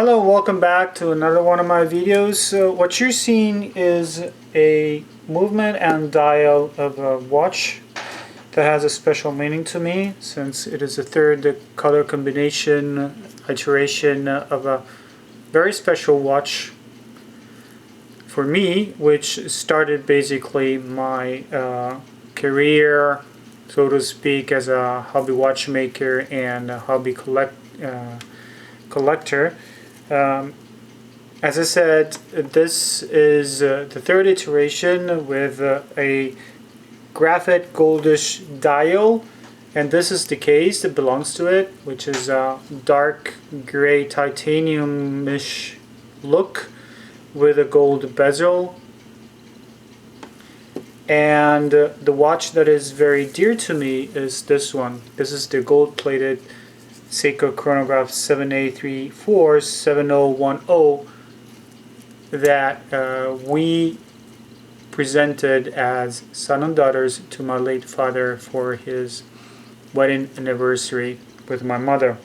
Hello, welcome back to another one of my videos. So what you're seeing is a movement and dial of a watch that has a special meaning to me, since it is the third color combination iteration of a very special watch for me, which started basically my career, so to speak, as a hobby watchmaker and a hobby collector. As I said, this is the third iteration with a graphite goldish dial, and this is the case that belongs to it, which is a dark gray titanium-ish look with a gold bezel. And the watch that is very dear to me is this one. This is the gold-plated Seiko Chronograph 7a34-7010 that we presented as son and daughters to my late father for his wedding anniversary with my mother.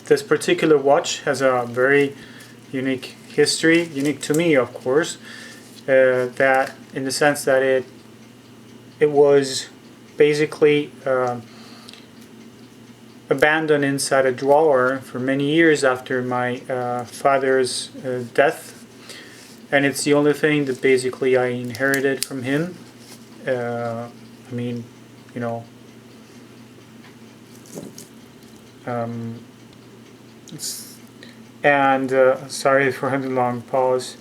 This particular watch has a very unique history, unique to me of course, that in the sense that it was basically abandoned inside a drawer for many years after my father's death, and it's the only thing that basically I inherited from him. I mean, you know, sorry for the long pause.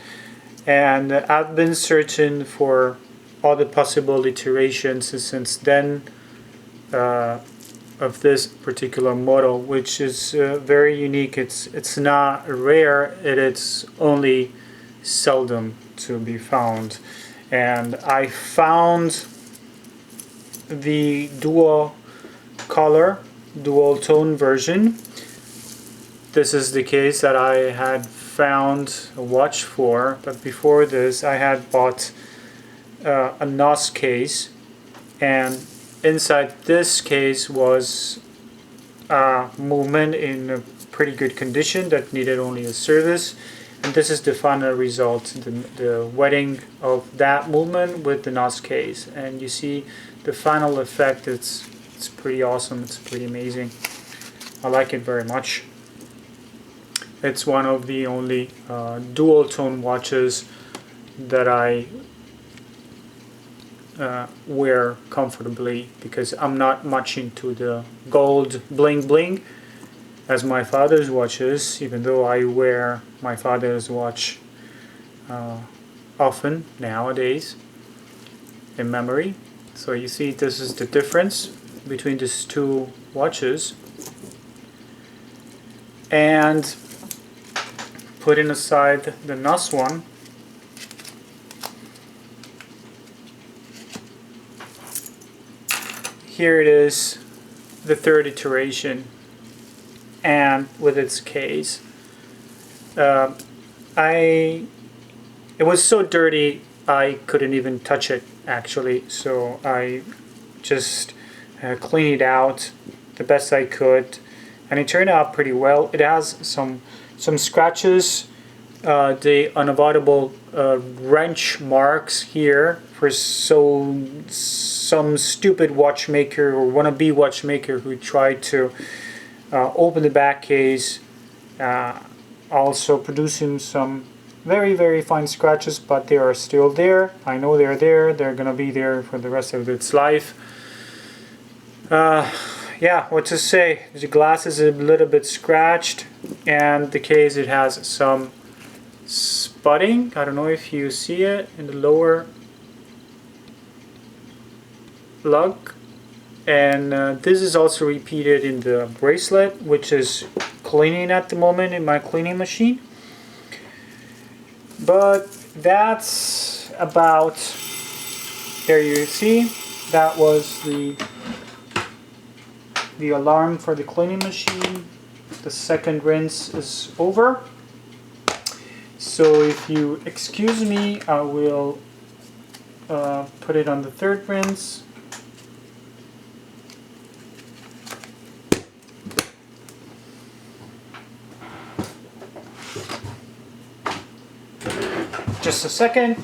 And I've been searching for all the possible iterations since then of this particular model, which is very unique. It's not rare, it's only seldom to be found. And I found the dual tone version. This is the case that I had found a watch for, but before this I had bought a NOS case, and inside this case was a movement in a pretty good condition that needed only a service, and this is the final result, the wedding of that movement with the NOS case. And you see the final effect. It's pretty awesome, it's pretty amazing. I like it very much. It's one of the only dual tone watches that I wear comfortably, because I'm not much into the gold bling bling as my father's watches, even though I wear my father's watch often nowadays in memory. So you see, this is the difference between these two watches. And putting aside the NOS one, here it is, the third iteration, and with its case. It was so dirty I couldn't even touch it actually, so I just cleaned it out the best I could, and it turned out pretty well. It has some scratches, the unavoidable wrench marks here for some stupid watchmaker or wannabe watchmaker who tried to open the back case, also producing some very, very fine scratches, but they are still there. I know they're there. They're gonna be there for the rest of its life. Yeah, what to say? The glass is a little bit scratched, and the case, it has some spotting. I don't know if you see it in the lower lug, and this is also repeated in the bracelet, which is cleaning at the moment in my cleaning machine. But that's about, there you see, that was the alarm for the cleaning machine. The second rinse is over, so if you excuse me, I will put it on the third rinse. just a second.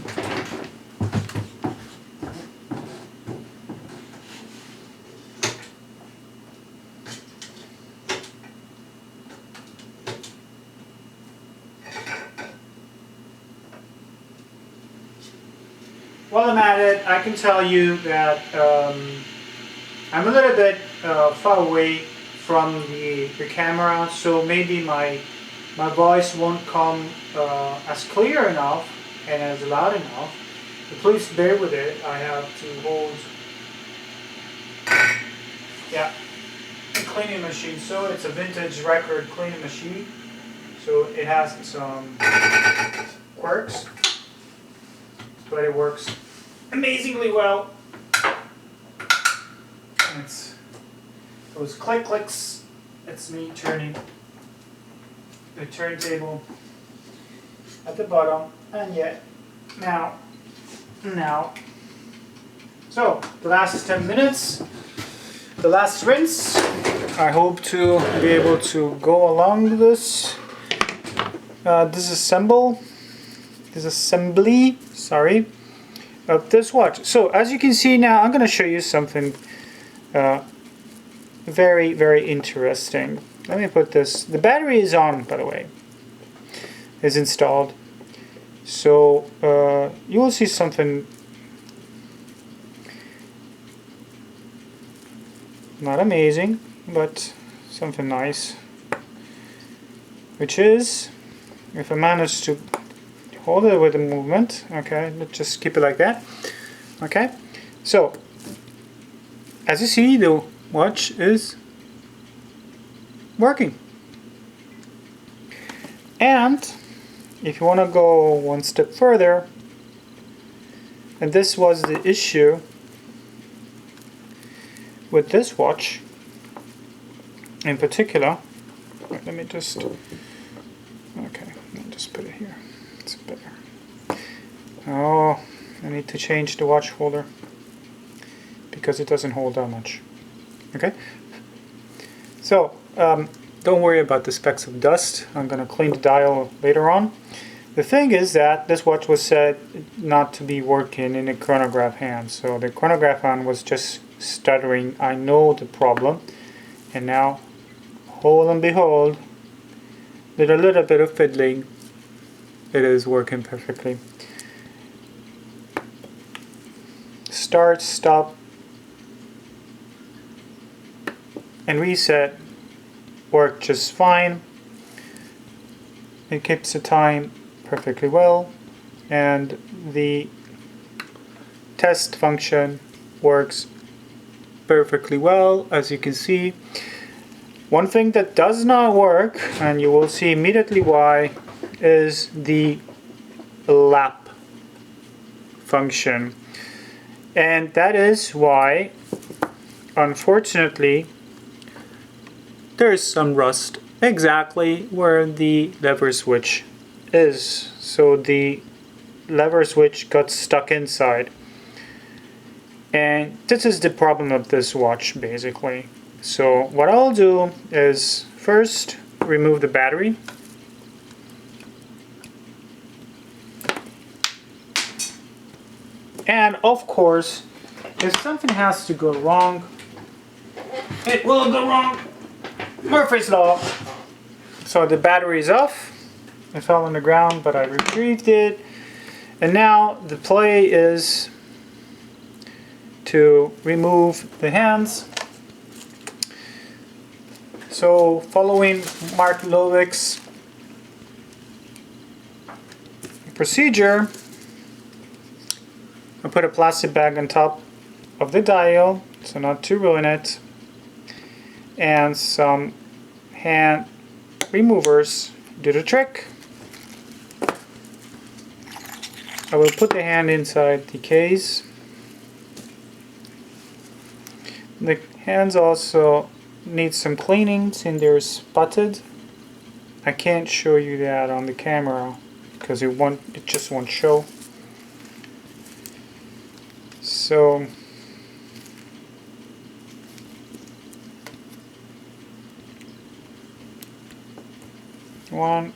While I'm at it, I can tell you that I'm a little bit far away from the camera, so maybe my voice won't come as clear enough and as loud enough. But please bear with it. I have to hold, yeah, a cleaning machine. So it's a vintage record cleaning machine. So it has some quirks, but it works amazingly well. And it's those clicks. It's me turning the turntable at the bottom, and yet now. So the last 10 minutes, the last rinse. I hope to be able to go along this disassembly, sorry, of this watch. So as you can see now, I'm going to show you something very, very interesting. Let me put this. The battery is on, by the way. Is installed. So you will see something not amazing, but something nice, which is, if I manage to hold it with the movement, okay, let's just keep it like that, okay. So as you see, the watch is working. And if you want to go one step further, and this was the issue with this watch in particular. Wait, let me just, okay, let me just put it here. It's better. Oh, I need to change the watch holder because it doesn't hold that much. Okay, so don't worry about the specks of dust. I'm going to clean the dial later on. The thing is that this watch was said not to be working in a chronograph hand. So the chronograph hand was just stuttering. I know the problem. And now, hold and behold, with a little bit of fiddling, it is working perfectly. Start, stop, and reset work just fine. It keeps the time perfectly well, and the test function works perfectly well, as you can see. One thing that does not work, and you will see immediately why, is the lap function. And that is why, unfortunately, there's some rust exactly where the lever switch is. So the lever switch got stuck inside. And this is the problem of this watch, basically. So what I'll do is first remove the battery. And of course, if something has to go wrong, it will go wrong. Murphy's Law. So the battery is off. It fell on the ground, but I retrieved it. And now the play is to remove the hands. So following Mark Lovick's procedure, I put a plastic bag on top of the dial, so not to ruin it, and some hand removers do the trick. I will put the hand inside the case. The hands also need some cleaning since they're spotted. I can't show you that on the camera because it just won't show. So one,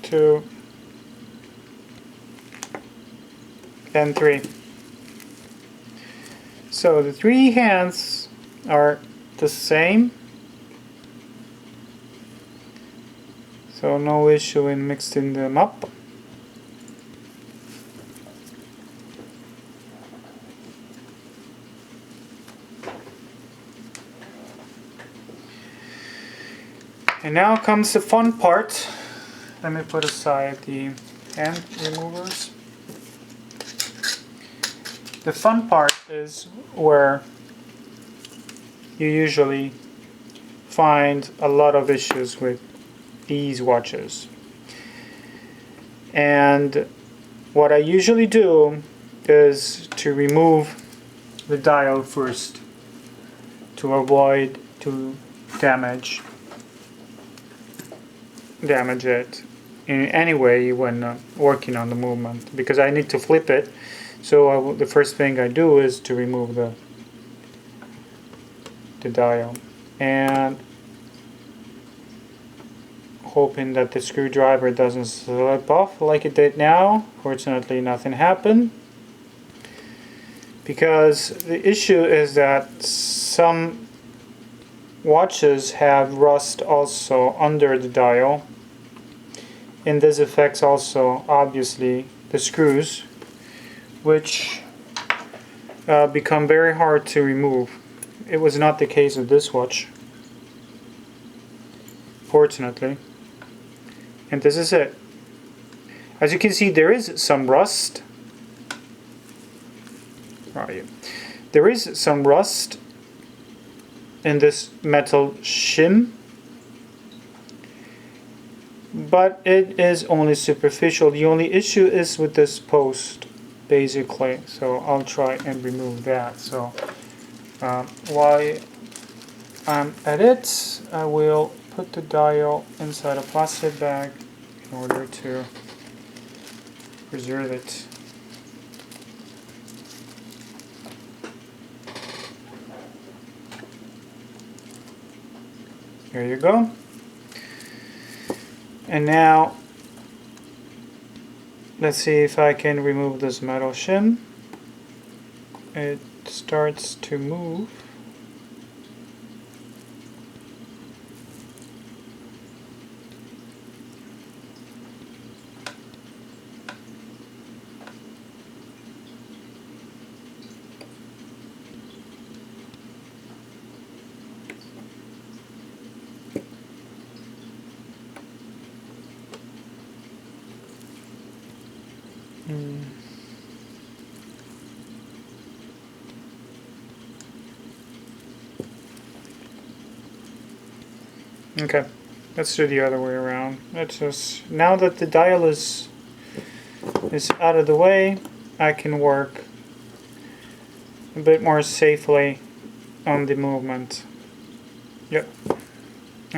2, and 3. So the 3 hands are the same, so no issue in mixing them up. And now comes the fun part. Let me put aside the hand removers. The fun part is where you usually find a lot of issues with these watches. And what I usually do is to remove the dial first to avoid to damage it in any way when working on the movement, because I need to flip it. So the first thing I do is to remove the dial, and hoping that the screwdriver doesn't slip off like it did now. Fortunately, nothing happened, because the issue is that some watches have rust also under the dial, and this affects also obviously the screws, which become very hard to remove. It was not the case with this watch, fortunately, and this is it. As you can see, there is some rust. Where are you? There is some rust in this metal shim, but it is only superficial. The only issue is with this post, basically, so I'll try and remove that. So while I'm at it, I will put the dial inside a plastic bag in order to preserve it. There you go. And now let's see if I can remove this metal shim. It starts to move. Okay, let's do the other way around. Let's just, now that the dial is out of the way, I can work a bit more safely on the movement. Yep.